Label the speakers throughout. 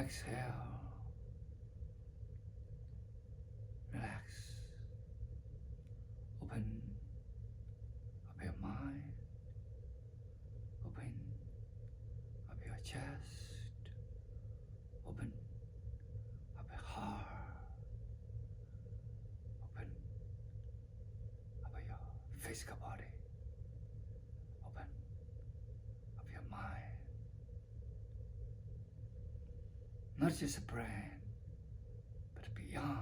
Speaker 1: Exhale. Relax. Open up your mind. Open up your chest. Open up your heart. Open up your physical body. Open up your mind. Not just a brain, but beyond.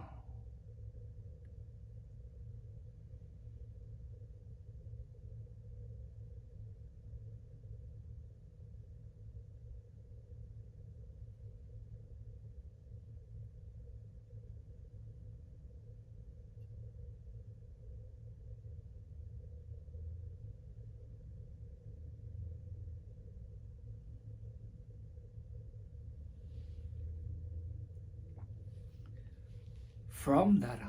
Speaker 1: From that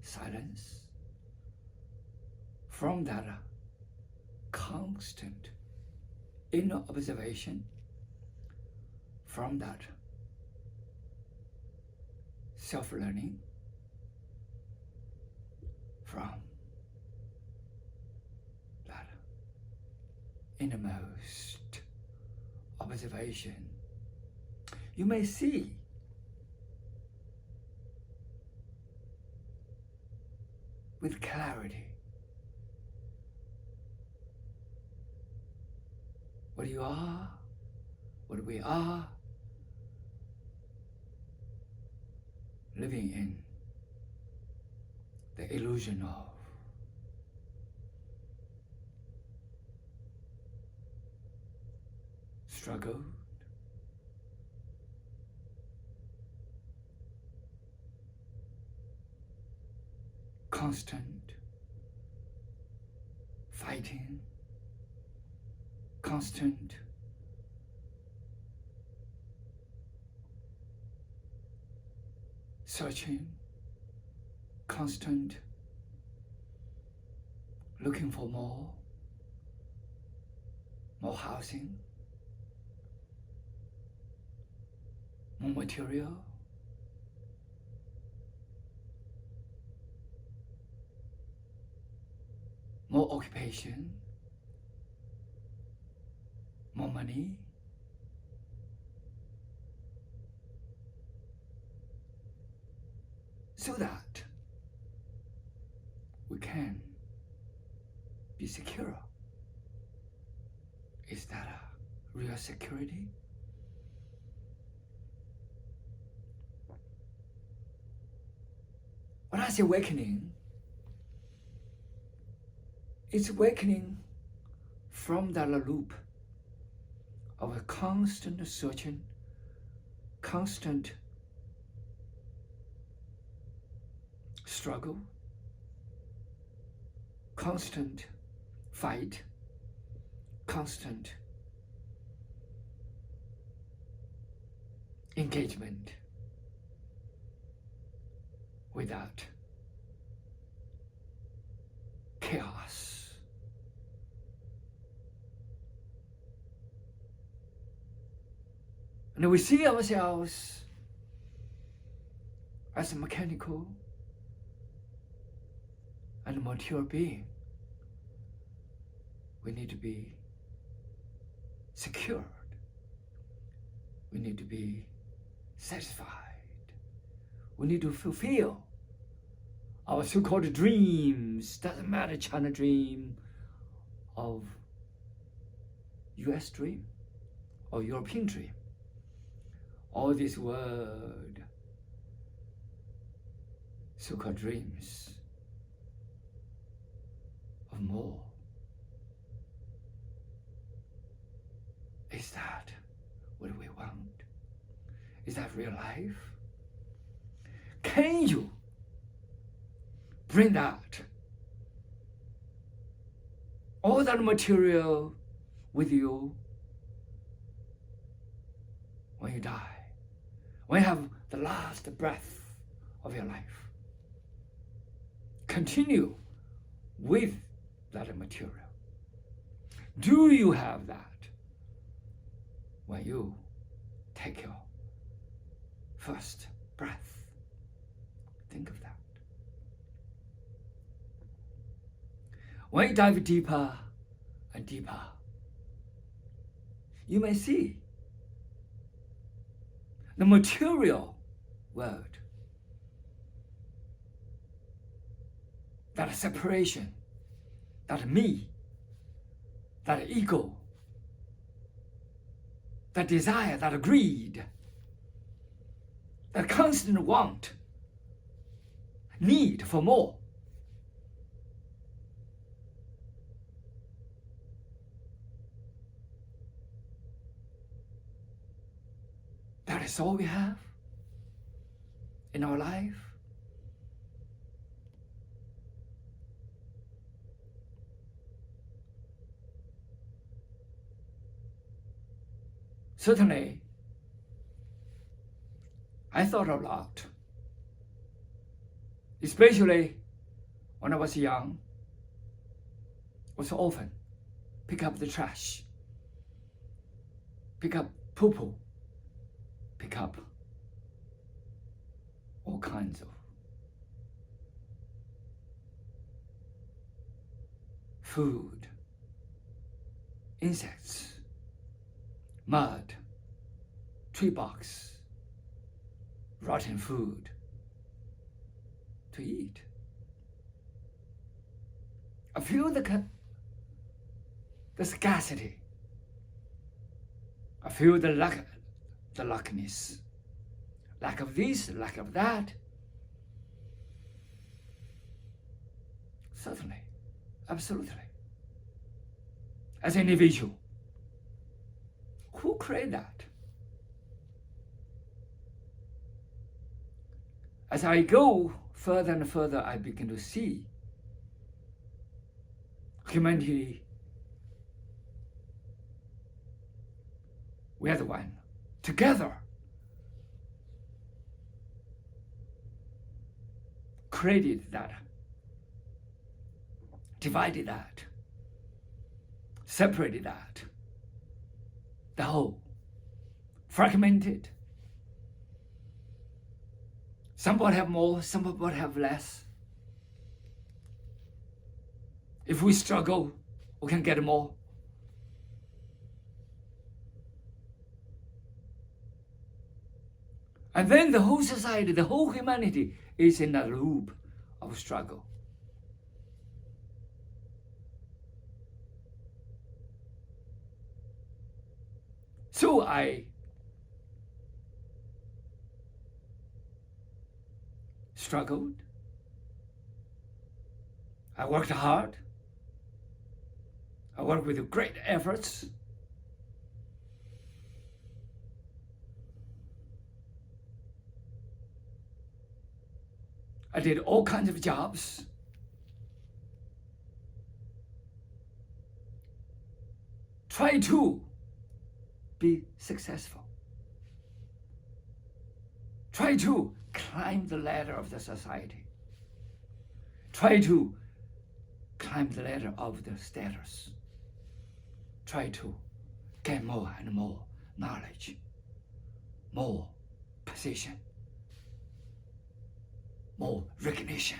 Speaker 1: silence, from that constant inner observation, from that self-learning, from that innermost observation, you may see with clarity what you are, what we are, living in the illusion of struggle, constant fighting, constant searching, constant looking for more housing, more material, more occupation, more money, so that we can be secure. Is that a real security? When I say awakening, it's awakening from that loop of a constant searching, constant struggle, constant fight, constant engagement without chaos. And we see ourselves as a mechanical and mature being. We need to be secured. We need to be satisfied. We need to fulfill our so-called dreams. Doesn't matter, China dream, of US dream, or European dream. All these world so-called dreams of more. Is that what we want? Is that real life? Can you bring that, all that material with you when you die, when you have the last breath of your life? Continue with that material. Do you have that when you take your first breath. Think of that. When you dive deeper and deeper, you may see the material world, that separation, that me, that ego, that desire, that greed, that constant want, need for more. That is all we have in our life. Certainly, I thought a lot, especially when I was young. Was often pick up the trash, pick up poo-poo, pick up all kinds of food, insects, mud, tree box, rotten food to eat. I feel the scarcity. I feel the luckiness. Lack of this, lack of that. Certainly, absolutely. As an individual, who created that? As I go further and further, I begin to see humanity. We are the one. Together, created that, divided that, separated that, the whole, fragmented. Somebody have more, somebody have less. If we struggle, we can get more. And then the whole society, the whole humanity is in a loop of struggle. So I struggled. I worked hard. I worked with great efforts. I did all kinds of jobs. Try to be successful. Try to climb the ladder of the society. Try to climb the ladder of the status. Try to get more and more knowledge, more position, more recognition.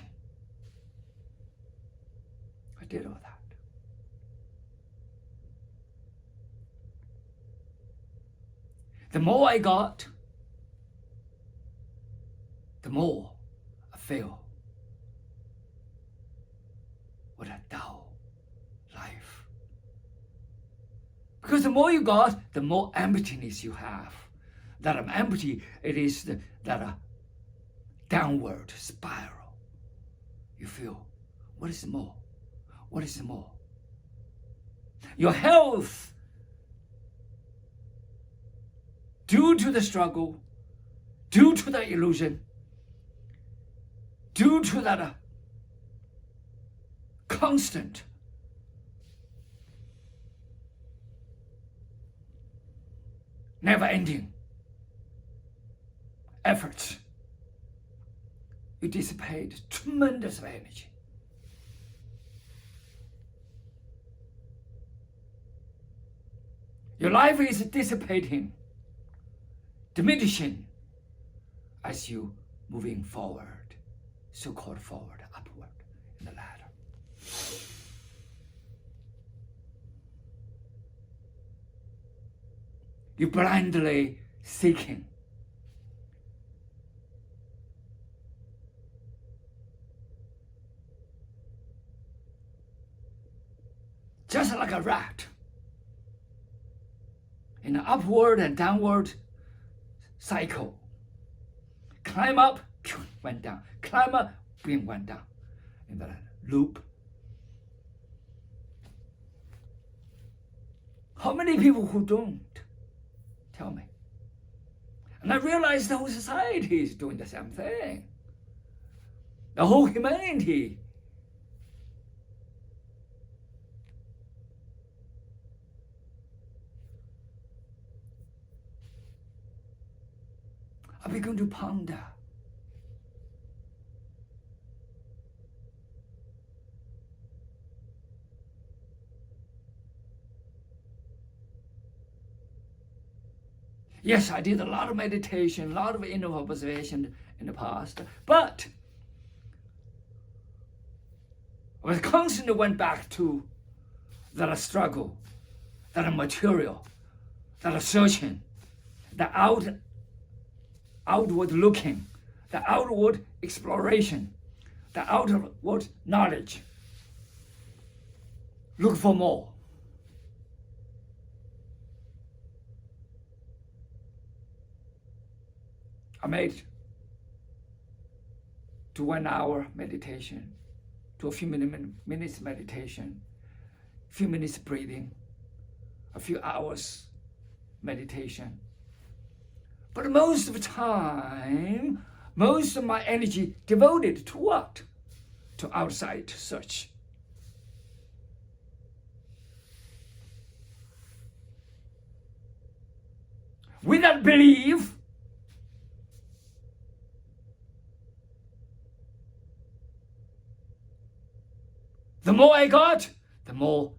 Speaker 1: I did all that. The more I got, the more I feel what a dull life. Because the more you got, the more emptiness you have. That I'm empty, it is that downward spiral. You feel, what is more? What is more? Your health, due to the struggle, due to the illusion, due to that constant never-ending efforts, you dissipate tremendous energy. Your life is dissipating, diminishing, as you moving forward, so-called forward, upward in the ladder. You blindly seeking. Just like a rat in an upward and downward cycle. Climb up, went down. Climb up, went down. In the loop. How many people who don't? Tell me. And I realized the whole society is doing the same thing. The whole humanity. I began to ponder. Yes, I did a lot of meditation, a lot of inner observation in the past, but I was constantly went back to that struggle, that material, that searching, the outward looking, the outward exploration, the outward knowledge. Look for more. I made to 1 hour meditation, to a few minutes meditation, a few minutes breathing, a few hours meditation. But most of the time, most of my energy devoted to what? To outside search. With that belief, the more I got, the more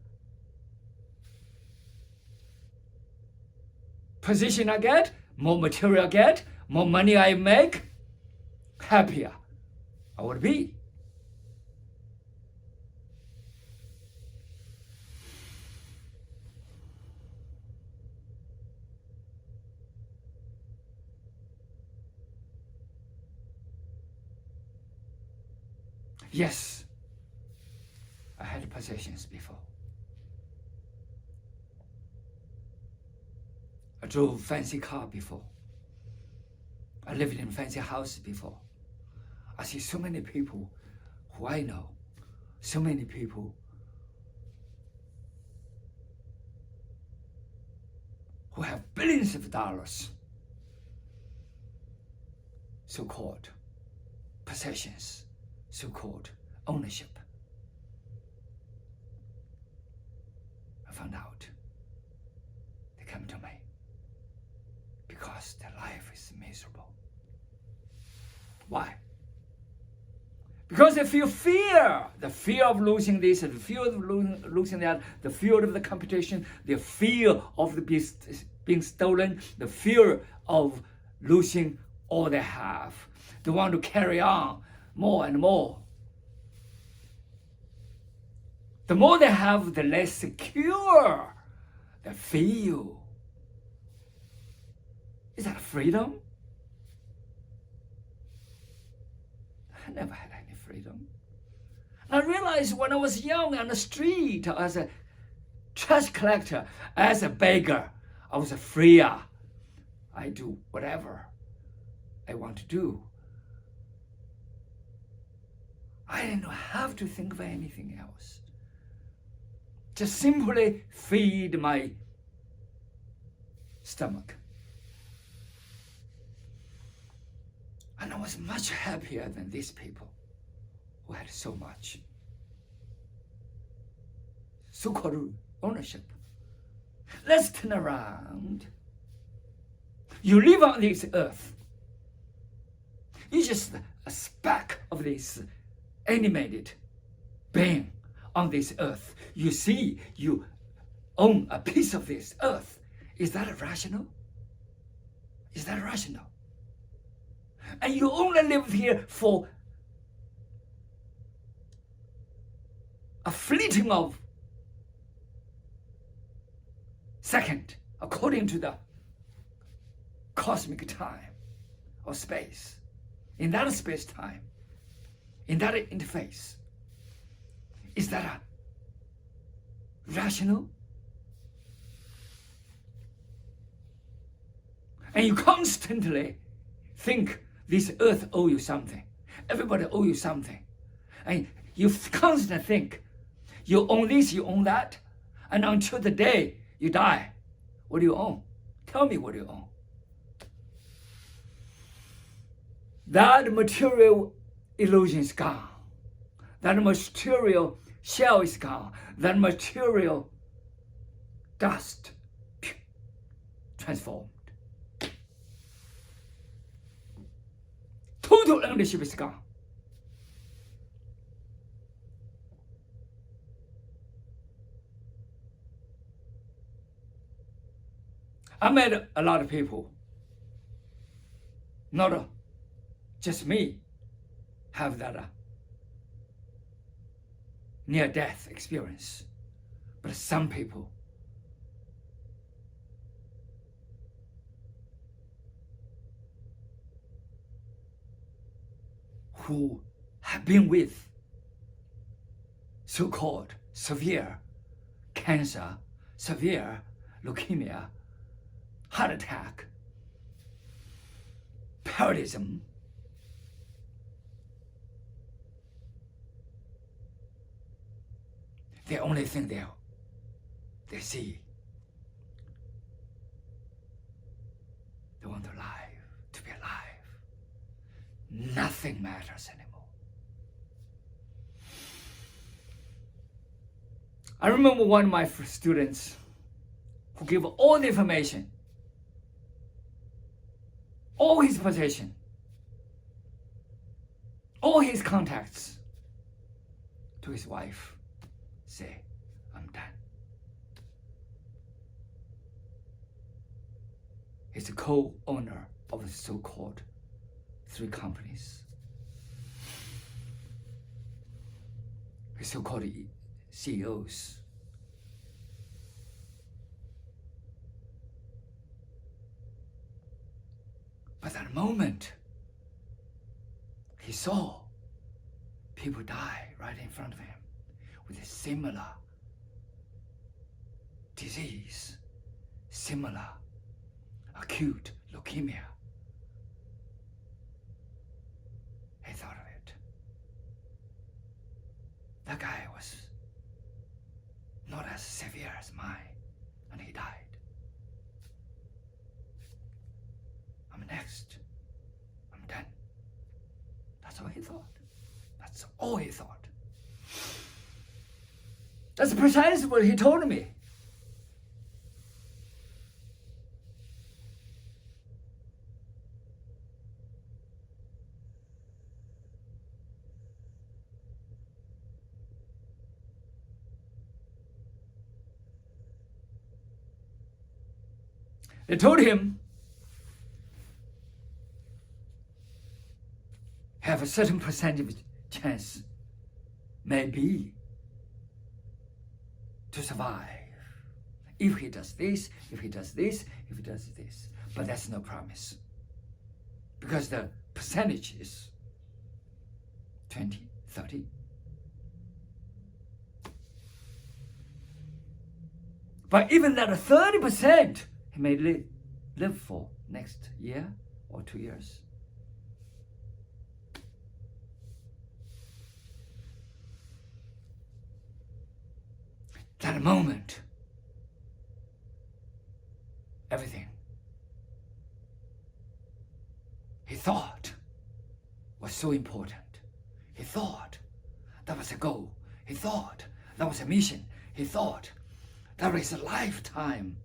Speaker 1: position I get, more material I get, more money I make, happier I would be. Yes, I had possessions before. I drove fancy car before. I lived in a fancy house before. I see so many people who I know, so many people who have billions of dollars, so-called possessions, so-called ownership. I found out they come to me because their life is miserable. Why? Because they feel fear, the fear of losing this, the fear of losing that, the fear of the competition, the fear of the being stolen, the fear of losing all they have. They want to carry on more and more. The more they have, the less secure they feel. Is that freedom? I never had any freedom. I realized when I was young on the street as a trash collector, as a beggar, I was freer. I do whatever I want to do. I didn't have to think of anything else. Just simply feed my stomach. And I was much happier than these people who had so much so-called ownership. Let's turn around. You live on this earth. You're just a speck of this animated being on this earth. You see, you own a piece of this earth. Is that rational? Is that rational? And you only live here for a fleeting of second, according to the cosmic time or space. In that space-time, in that interface, is that a rational? And you constantly think this earth owes you something. Everybody owes you something. And you constantly think you own this, you own that. And until the day you die, what do you own? Tell me what you own. That material illusion is gone. That material shell is gone. That material dust transformed. Total ownership is gone. I met a lot of people, not just me, have that near-death experience, but some people who have been with so-called severe cancer, severe leukemia, heart attack, paralysis, the only thing they see, they want to be alive. Nothing matters anymore. I remember one of my students who gave all the information, all his possession, all his contacts to his wife. Say, I'm done. He's a co-owner of the so-called 3 companies. His so-called CEOs. But that moment, he saw people die right in front of him with a similar disease, similar acute leukemia. He thought of it. That guy was not as severe as mine, and he died. I'm next. I'm done. That's all he thought. That's all he thought. That's precisely what he told me. They told him, have a certain percentage chance, maybe, to survive. If he does this, if he does this, if he does this. But that's no promise. Because the percentage is 20, 30. But even that 30%, he may live for next year or 2 years. That moment, everything he thought was so important. He thought that was a goal. He thought that was a mission. He thought that was a lifetime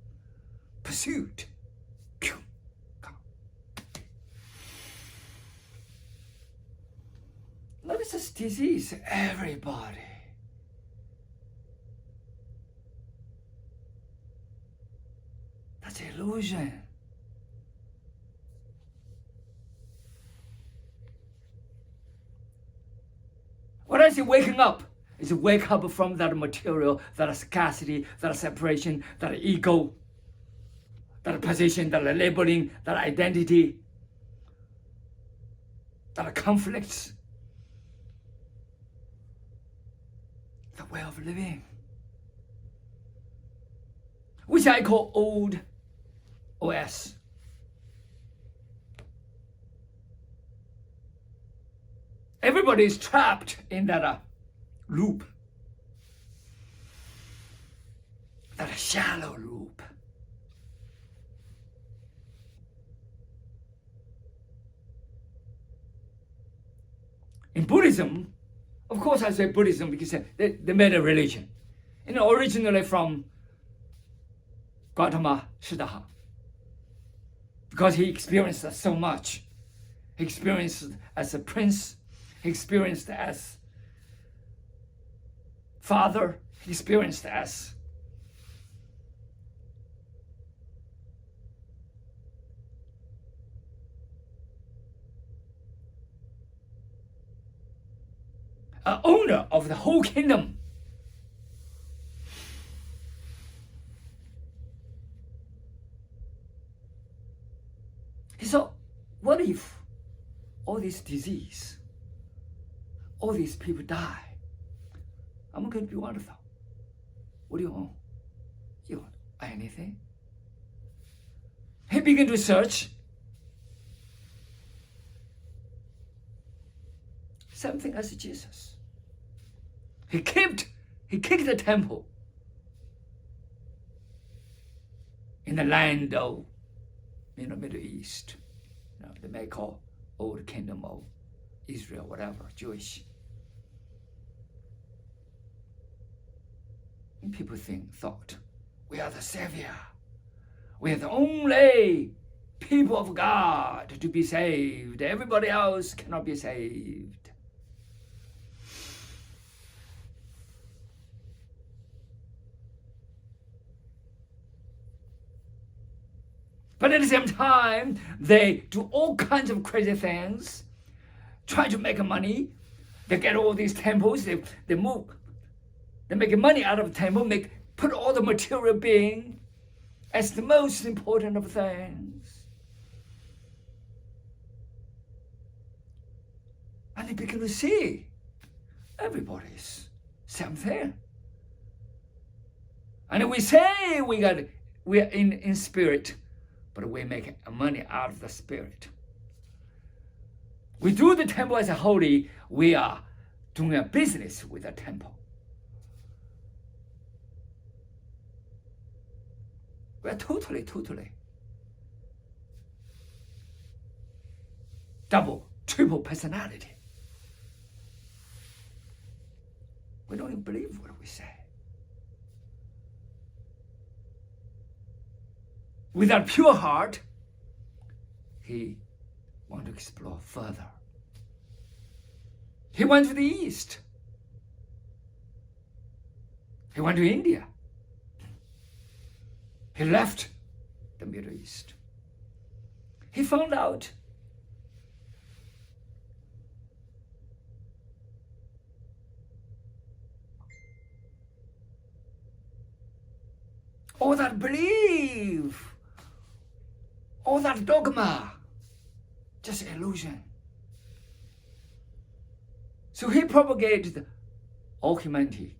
Speaker 1: pursuit. Look at this disease, everybody. That's illusion. progressive waking up is to wake up from that material, that scarcity, that separation, that ego, that position, that labeling, that identity, that conflicts, the way of living, which I call old OS. Everybody is trapped in that loop, that shallow loop. In Buddhism, of course I say Buddhism because they made a religion. Originally from Gautama Siddhartha. Because he experienced so much. He experienced as a prince, he experienced as father, he experienced as an owner of the whole kingdom. He thought, what if all this disease, all these people die? I'm going to be one of them. What do you own? You own anything? He began to search. Same thing as Jesus. He kicked the temple in the land of Middle East. They may call Old Kingdom of Israel, whatever, Jewish. And people thought, we are the Savior. We are the only people of God to be saved. Everybody else cannot be saved. But at the same time, they do all kinds of crazy things, try to make money. They get all these temples, they move, they make money out of the temple, put all the material being as the most important of things. And they begin to see everybody's same thing. And we say we are in spirit, but we make money out of the spirit. We do the temple as a holy, we are doing a business with the temple. We are totally double, triple personality. We don't even believe what we say. With that pure heart, he wanted to explore further. He went to the East. He went to India. He left the Middle East. He found out all that belief, all that dogma, just illusion. So he propagated all humanity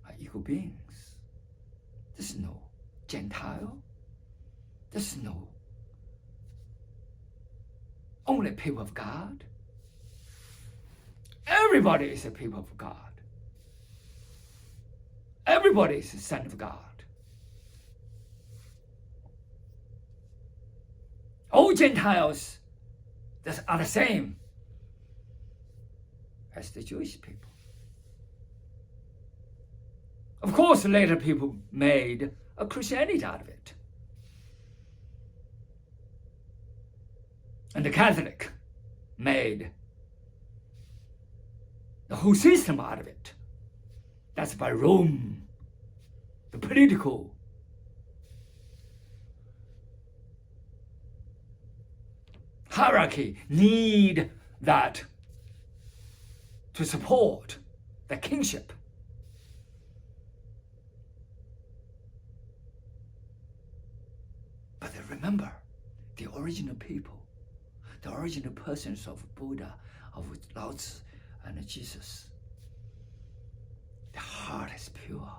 Speaker 1: are equal beings. There's no Gentile. There's no only people of God. Everybody is a people of God. Everybody is a son of God. All Gentiles that are the same as the Jewish people. Of course, later people made a Christianity out of it. And the Catholic made the whole system out of it. That's by Rome, the political hierarchy need that to support the kingship. But remember, the original people, the original persons of Buddha, of Lao Tzu and Jesus, the heart is pure.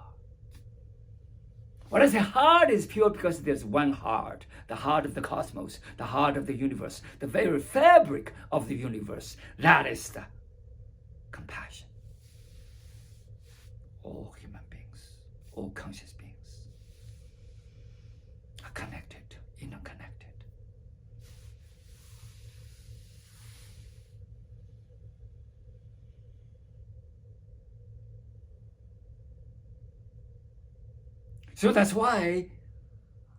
Speaker 1: When I say heart is pure, because there's one heart, the heart of the cosmos, the heart of the universe, the very fabric of the universe. That is the compassion. All human beings, all conscious beings are connected, interconnected. So that's why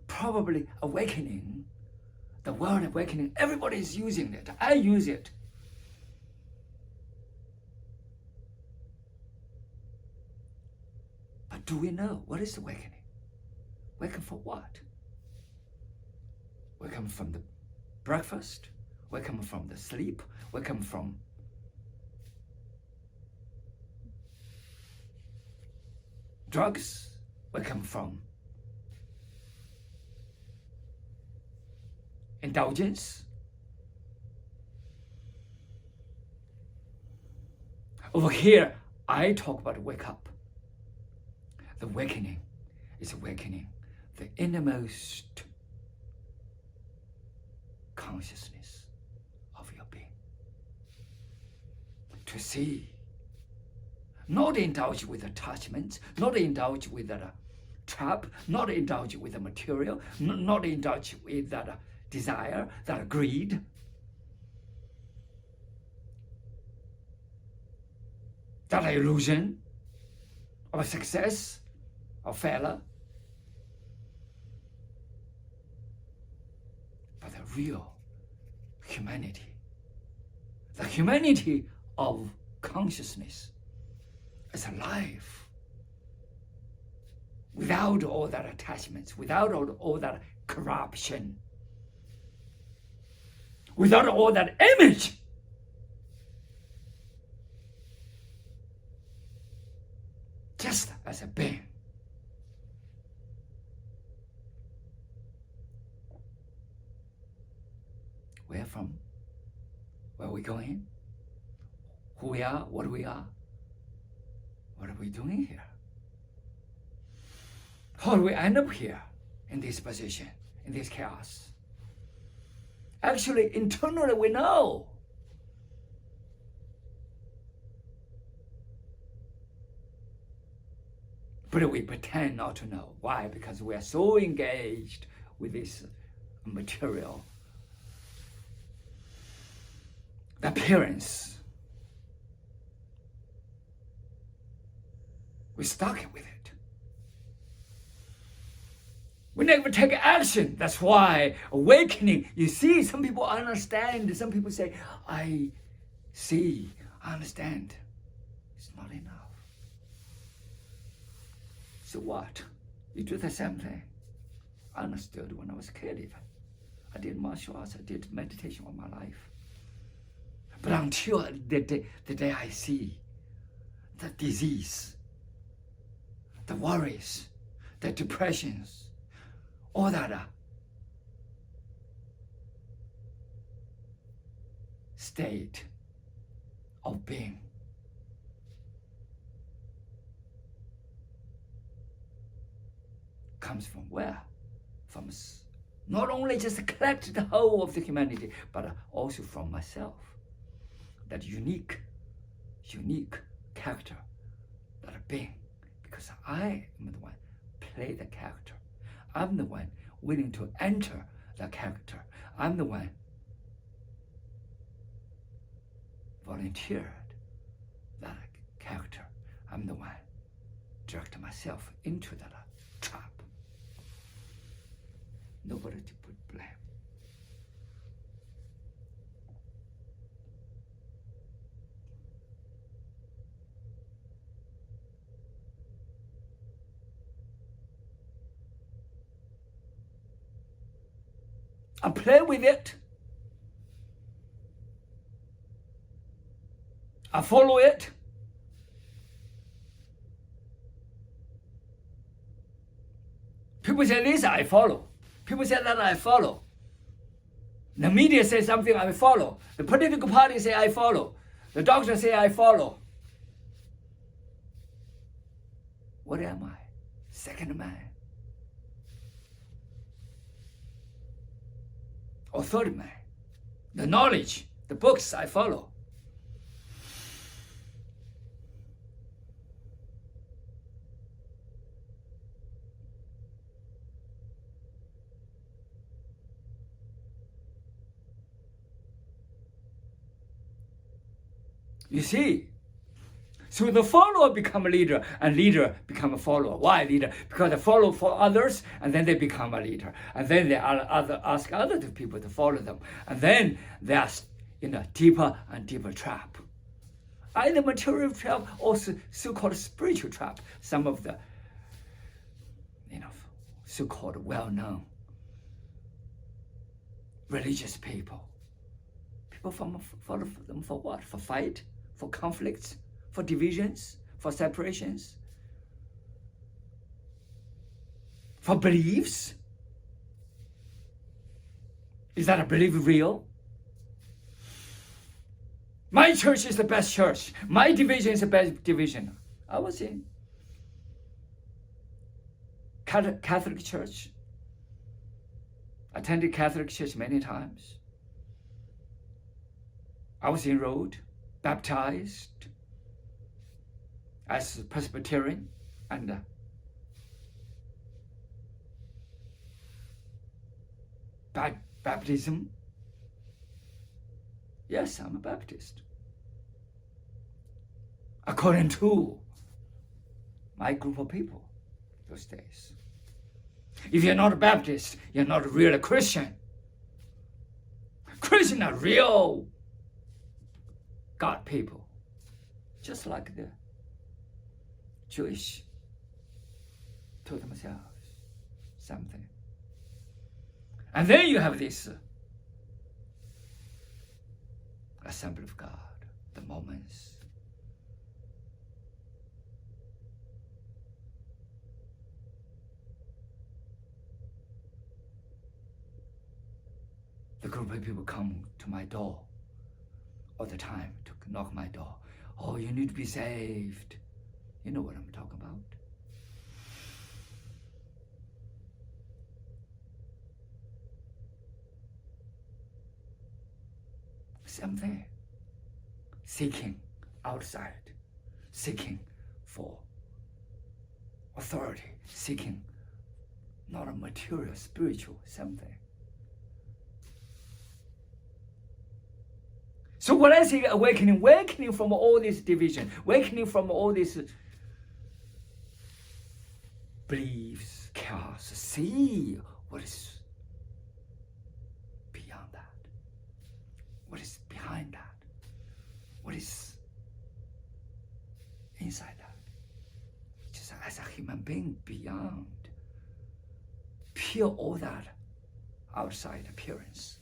Speaker 1: probably awakening, the word awakening, everybody is using it. I use it. But do we know what is awakening? Awaken for what? Awaken from the breakfast? Awaken from the sleep? Awaken from drugs? Awaken from indulgence? Over here, I talk about wake up. The awakening is awakening the innermost consciousness of your being. To see, not indulge with attachments, not indulge with that trap, not indulge with the material, not indulge with that desire, that greed. That illusion of success or failure. But the real humanity, the humanity of consciousness is alive. Without all that attachments, without all that corruption, without all that image. Just as a being. Where from? Where are we going? Who we are? What we are? What are we doing here? How do we end up here in this position, in this chaos? Actually, internally we know. But we pretend not to know. Why? Because we are so engaged with this material, the appearance. We're stuck with it. We never take action. That's why awakening, you see, some people understand. Some people say, I see, I understand. It's not enough. So what? You do the same thing. I understood when I was a kid even. I did martial arts, I did meditation all my life. But until the day I see the disease, the worries, the depressions, all that state of being, comes from where? From not only just collect the whole of the humanity, but also from myself. That unique character, that being. Because I am the one play the character. I'm the one willing to enter the character. I'm the one volunteered that character. I'm the one direct myself into that trap. Nobody to put blame. I play with it. I follow it. People say this, I follow. People say that, I follow. The media says something, I follow. The political party say, I follow. The doctor say, I follow. What am I? Second man. Or third man. The knowledge, the books, I follow. You see, so the follower become a leader, and leader become a follower. Why leader? Because they follow for others, and then they become a leader, and then they ask other people to follow them, and then they are in a deeper and deeper trap, either material trap or so-called spiritual trap. Some of the, so-called well-known religious people follow them for what? For fight, for conflicts, for divisions, for separations, for beliefs. Is that a belief real? My church is the best church. My division is the best division. I was in Catholic church. Attended Catholic church many times. I was enrolled, baptized as Presbyterian, and baptism. Yes, I'm a Baptist. According to my group of people those days. If you're not a Baptist, you're not a real Christian. Christians are real God people, just like the Jewish to themselves, something. And then you have this assembly of God, the Mormons. The group of people come to my door all the time to knock my door. Oh, you need to be saved. You know what I'm talking about. Something. Seeking outside. Seeking for authority. Seeking not a material, spiritual something. So when I say awakening from all this division, awakening from all these beliefs, chaos, see what is beyond that, what is behind that, what is inside that, just as a human being beyond pure all that outside appearance.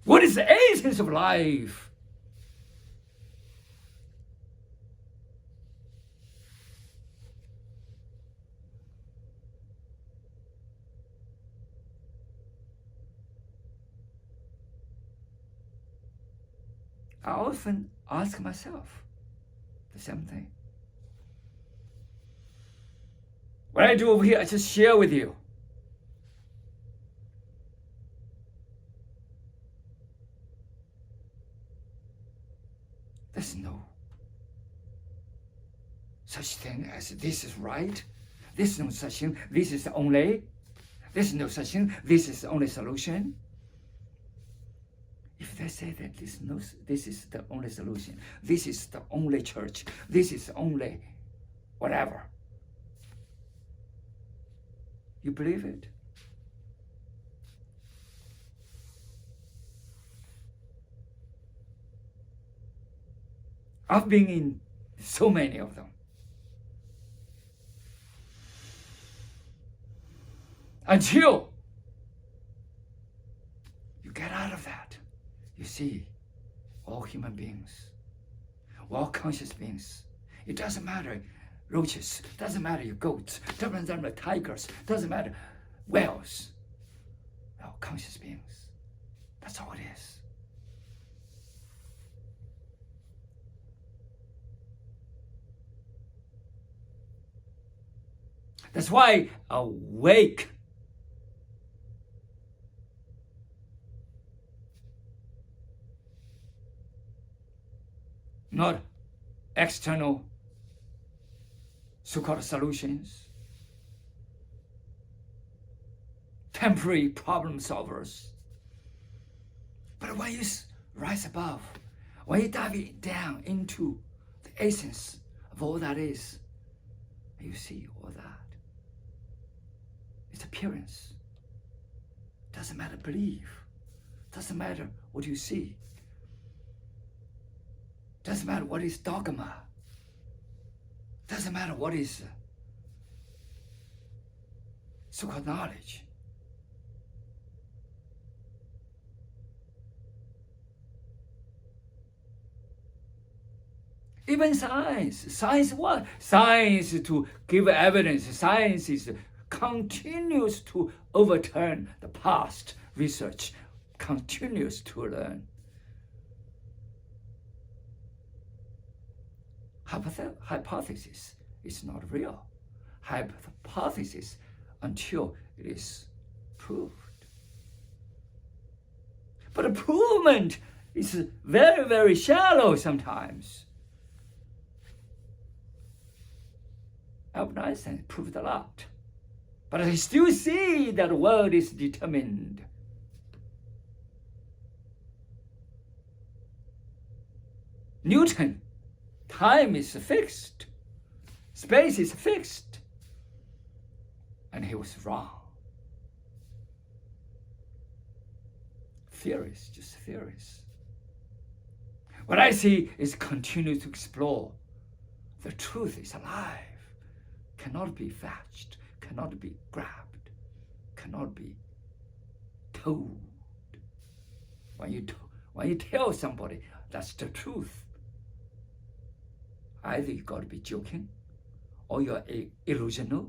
Speaker 1: What is the essence of life? I often ask myself the same thing. What I do over here, I just share with you. There's no such thing as this is right. There's no such thing. This is the only. There's no such thing. This is the only solution. If they say that this is the only solution, this is the only church, this is the only whatever, you believe it? I've been in so many of them. Until you get out of that, you see, all human beings, we're all conscious beings. It doesn't matter roaches, doesn't matter your goats, doesn't matter tigers, doesn't matter whales. We're all conscious beings. That's all it is. That's why awake not external so-called solutions, temporary problem solvers. But when you rise above, when you dive down into the essence of all that is, you see all that. It's appearance. Doesn't matter belief. Doesn't matter what you see. Doesn't matter what is dogma. Doesn't matter what is so-called knowledge. Even science. Science what? Science to give evidence. Science is continues to overturn the past. Research continues to learn. Hypothesis is not real. Hypothesis until it is proved. But provement is very, very shallow sometimes. Albert Einstein proved a lot. But I still see that the world is determined. Newton, time is fixed. Space is fixed. And he was wrong. Theories, just theories. What I see is continue to explore. The truth is alive. Cannot be fetched, cannot be grabbed, cannot be told. When you tell somebody that's the truth, either you got to be joking, or you're illusional,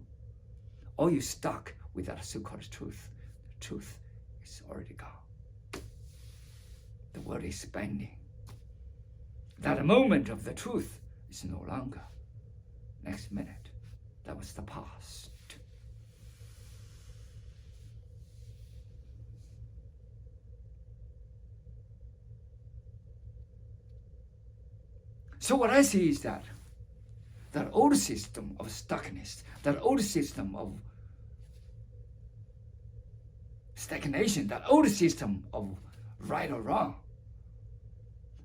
Speaker 1: or you're stuck with that so-called truth. The truth is already gone. The world is expanding. That moment of the truth is no longer. Next minute. That was the past. So what I see is that old system of stuckness, that old system of stagnation, that old system of right or wrong,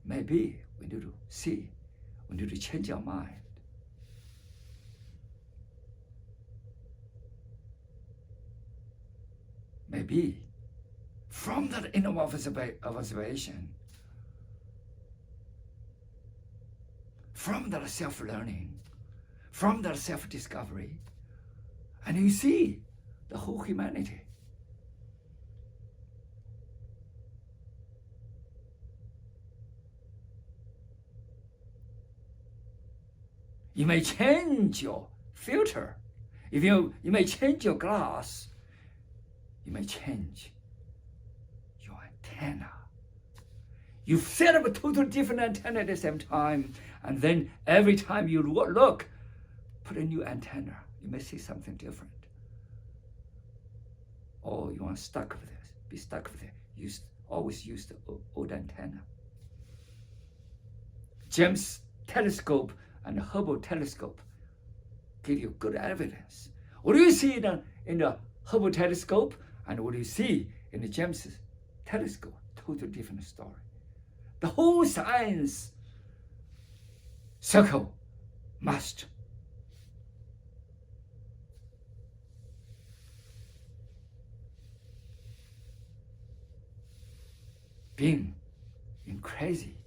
Speaker 1: maybe we need to see, we need to change our mind. Maybe from that inner observation, from that self-learning, from that self-discovery, and you see the whole humanity. You may change your filter. You may change your glass. You may change your antenna. You set up a totally different antenna at the same time, and then every time you look, put a new antenna. You may see something different. Or you want to be stuck with it. Always use the old antenna. James telescope and the Hubble telescope give you good evidence. What do you see in the Hubble telescope? And what you see in the James telescope, totally different story. The whole science circle must being in crazy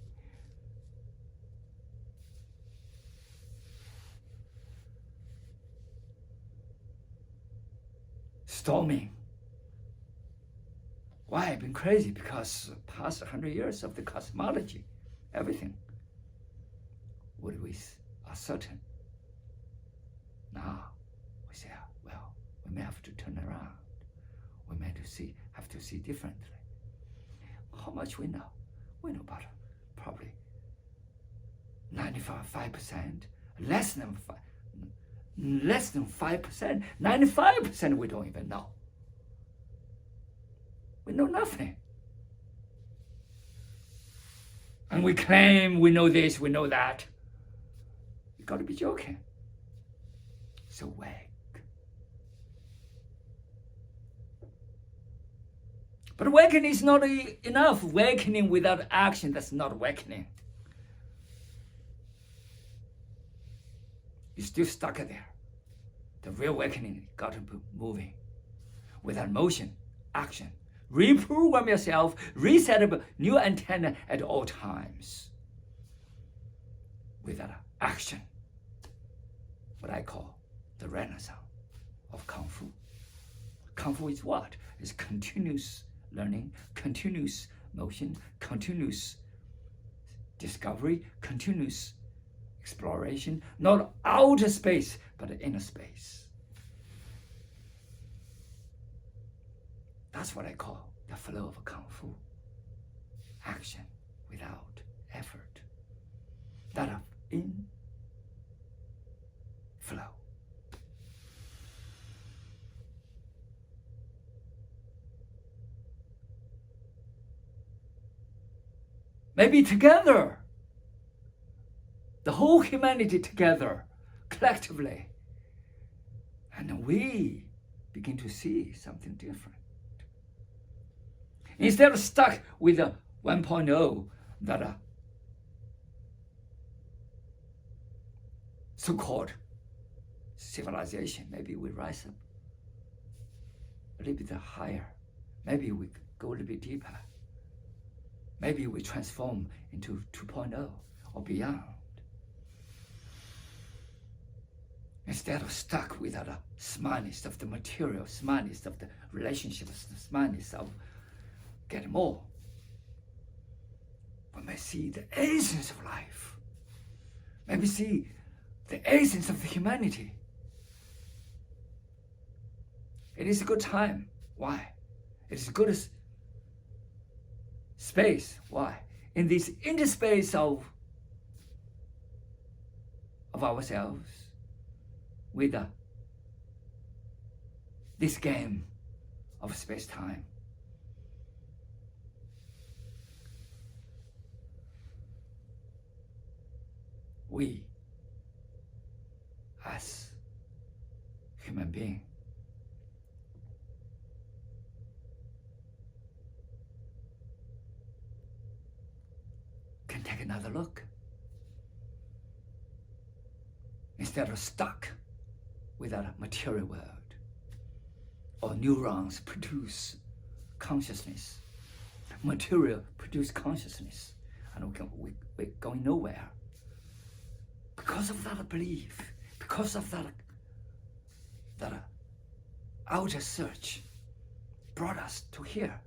Speaker 1: storming. Why I've been crazy? Because past 100 years of the cosmology everything what we are certain. Now we say, well, we may have to turn around. We may have to see differently. How much we know? We know about probably 95%, less than 5%, 95% we don't even know. We know nothing. And we claim we know this, we know that. You got to be joking. So wake. But awakening is not enough. Awakening without action, that's not awakening. You're still stuck there. The real awakening got to be moving. Without motion, action. Reprogram yourself, reset up new antenna at all times. Without action. What I call the renaissance of Kung Fu. Kung Fu is what? It's continuous learning, continuous motion, continuous discovery, continuous exploration, not outer space, but inner space. That's what I call the flow of Kung Fu. Action without effort. That of in flow. Maybe together, the whole humanity together, collectively, and we begin to see something different. Instead of stuck with a 1.0 that so-called civilization, maybe we rise up a little bit higher. Maybe we go a little bit deeper. Maybe we transform into 2.0 or beyond. Instead of stuck with the smartness of the material, smartness of the relationships, the smartness of getting more, we may see the essence of life. Maybe see the essence of the humanity. It is a good time. Why? It is a good space. Why? In this interspace of ourselves, with this game of space-time, we, as human beings, can take another look. Instead of stuck with a material world, or neurons produce consciousness, material produce consciousness, and we're going nowhere. Because of that belief, because of that outer search brought us to here.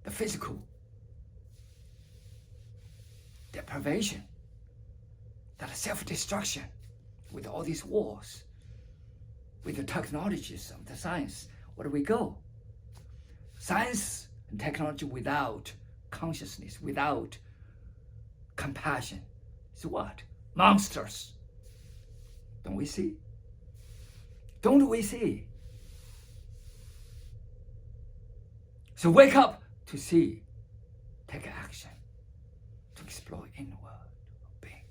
Speaker 1: The physical deprivation, that self-destruction with all these wars, with the technologies of the science, where do we go? Science and technology without consciousness, without compassion, is what? Monsters. Don't we see? Don't we see? So wake up to see, take action, to explore inward being.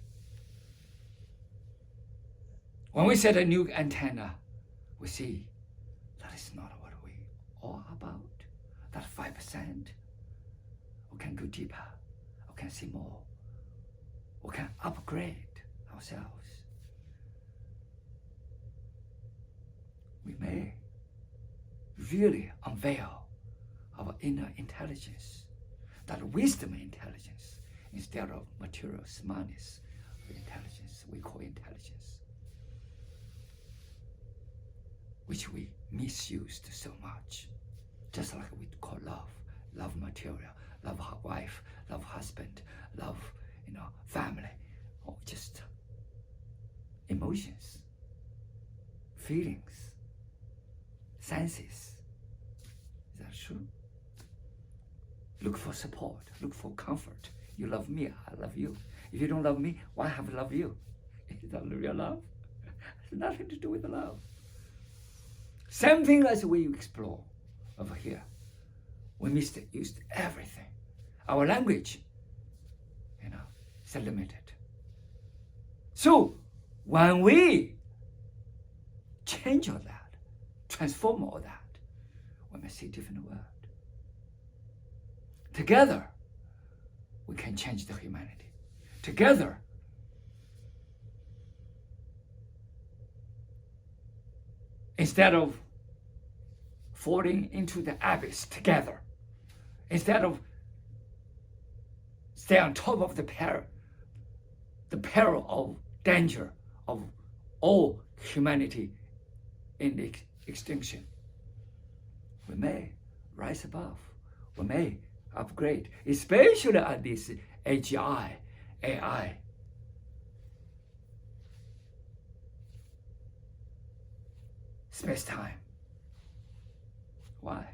Speaker 1: When we set a new antenna, we see that is not what we are about. That 5%, we can go deeper, we can see more, we can upgrade ourselves. We may really unveil our inner intelligence, that wisdom intelligence, instead of material smartness intelligence, we call intelligence, which we misused so much. Just like we call love material, love our wife, love husband, love, family, or just emotions, feelings, senses. Is that true? Look for support, look for comfort. You love me, I love you. If you don't love me, why have I love you? Is that real love? It has nothing to do with love. Same thing as we explore over here. We misused everything. Our language, is limited. So when we change all that, transform all that, we may see a different world. Together, we can change the humanity. Together, instead of falling into the abyss together, instead of stay on top of the peril of danger of all humanity in extinction, we may rise above. We may upgrade, especially at this AGI, AI. Space-time. Why?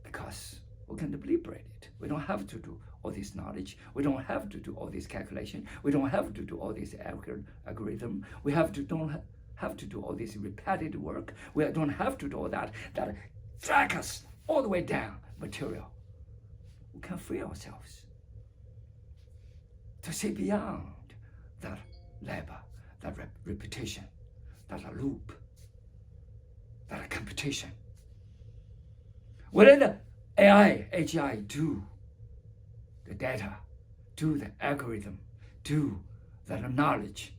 Speaker 1: Because we can liberate it. We don't have to do all this knowledge. We don't have to do all this calculation. We don't have to do all this algorithm. We don't have to do all this repetitive work. We don't have to do all that drag us all the way down material. We can free ourselves to see beyond that labor, that repetition, that loop, that competition. What did the AI, AGI do? The data, do the algorithm, do the knowledge.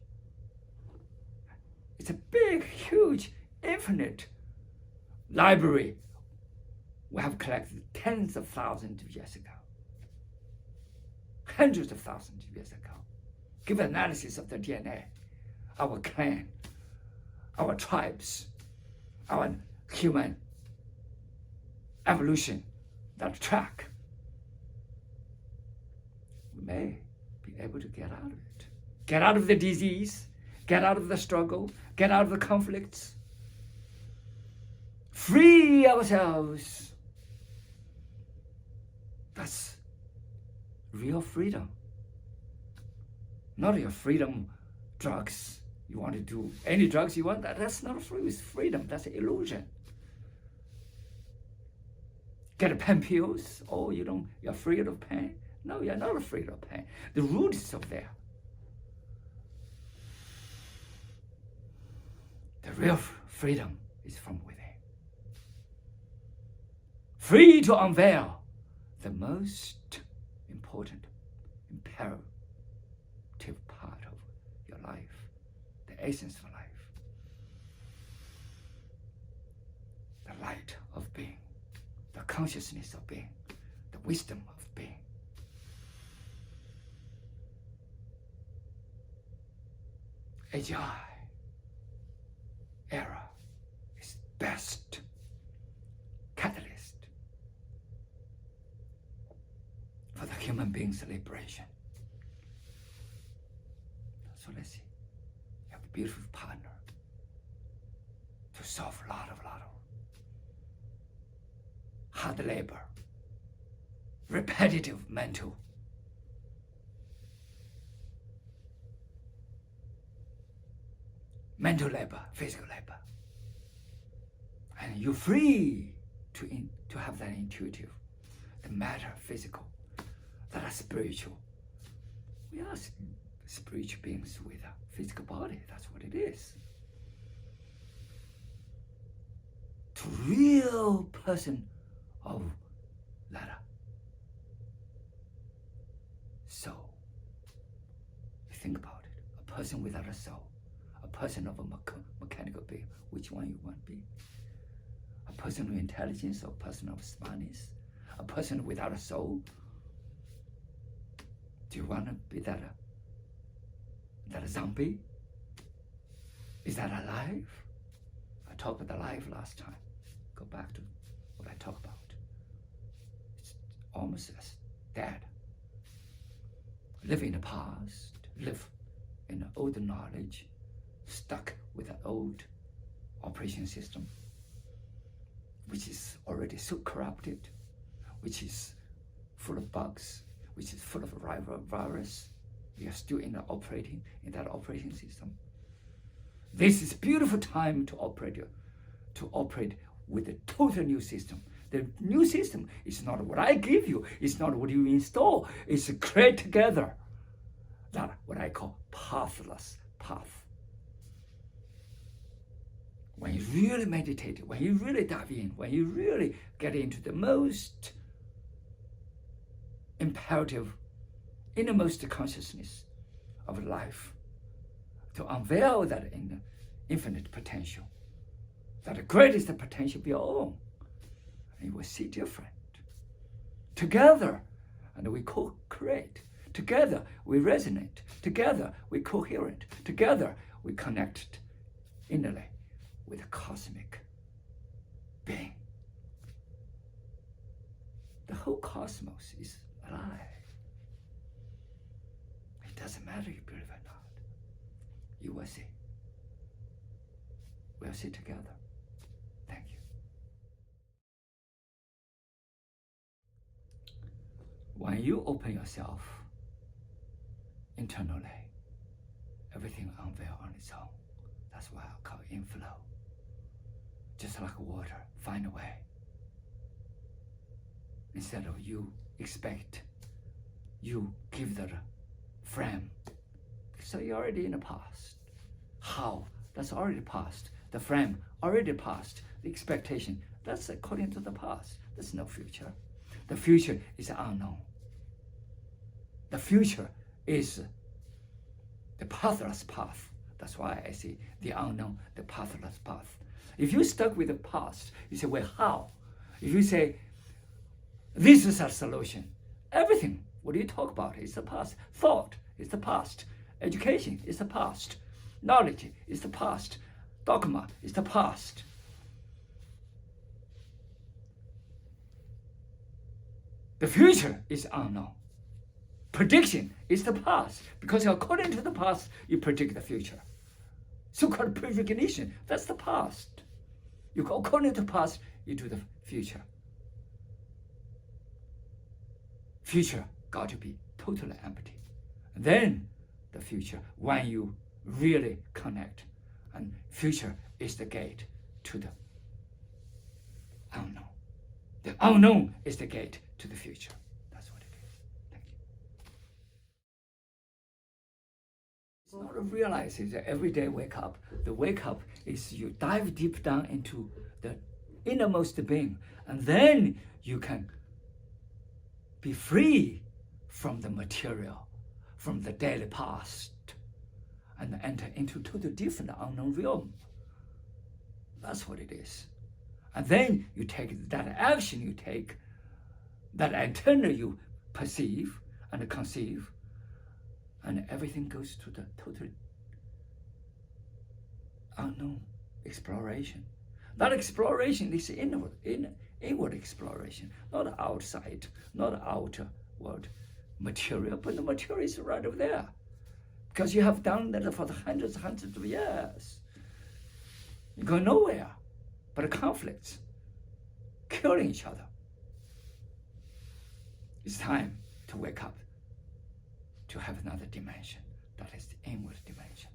Speaker 1: It's a big, huge, infinite library we have collected tens of thousands of years ago, hundreds of thousands of years ago. Give analysis of the DNA, our clan, our tribes, our human evolution, that track. We may be able to get out of it. Get out of the disease, get out of the struggle, get out of the conflicts. Free ourselves. That's real freedom. Not your freedom drugs. You want to do any drugs you want, that's not free, it's freedom, that's an illusion. Get pain pills, oh, you're afraid of pain. No, you're not afraid of pain. The root is up there. The real freedom is from within. Free to unveil the most important, imperative part of your life, the essence of life, the light of being, the consciousness of being, the wisdom of being. AGI era is best catalyst for the human being's liberation. So let's see. You have a beautiful partner to solve a lot of hard labor, repetitive mental, labor, physical labor. And you're free to have that intuitive, the matter, physical, that are spiritual. We are spiritual beings with a physical body. That's what it is. To real person of that soul. You think about it. A person without a soul. A person of a mechanical being. Which one you want to be? A person of intelligence or a person of smartness? A person without a soul? Do you want to be that a zombie? Is that alive? I talked about alive last time. Go back to what I talked about. It's almost as dead. live in the past, live in the old knowledge, stuck with an old operation system, which is already so corrupted, which is full of bugs, which is full of virus. We are still in that operating system. This is a beautiful time to operate with a total new system. The new system is not what I give you, it's not what you install, it's create together. That what I call pathless path. When you really meditate, when you really dive in, when you really get into the most imperative, innermost consciousness of life, to unveil that infinite potential, that the greatest potential be your own, and you will see different. Together, and we co-create. Together, we resonate. Together, we coherent. Together, we connect innerly with a cosmic being. The whole cosmos is alive. It doesn't matter if you believe or not. You will see. We'll see together. Thank you. When you open yourself internally, everything unveils on its own. That's why I call inflow. Just like water, find a way. Instead of you expect, you give the frame. So you're already in the past. How? That's already past. The frame already past. The expectation, that's according to the past. There's no future. The future is unknown. The future is the pathless path. That's why I say the unknown, the pathless path. If you're stuck with the past, you say, well, how? If you say, this is a solution, everything, what do you talk about? It's the past. Thought is the past. Education is the past. Knowledge is the past. Dogma is the past. The future is unknown. Prediction is the past, because according to the past, you predict the future. So-called pre-recognition, that's the past. You go according to the past, you do the future. Future got to be totally empty. Then the future, when you really connect, and future is the gate to the unknown. The unknown is the gate to the future. That's what it is. Thank you. It's not realizing that every day wake up. The wake up is you dive deep down into the innermost being, and then you can be free from the material, from the daily past, and enter into totally different unknown realm. That's what it is. And then you take that action, you take that antenna you perceive and conceive, and everything goes to the total unknown exploration. That exploration is inward exploration, not outside, not outer world material, but the material is right over there. Because you have done that for the hundreds of years. You go nowhere but conflicts, killing each other. It's time to wake up, to have another dimension, that is the inward dimension.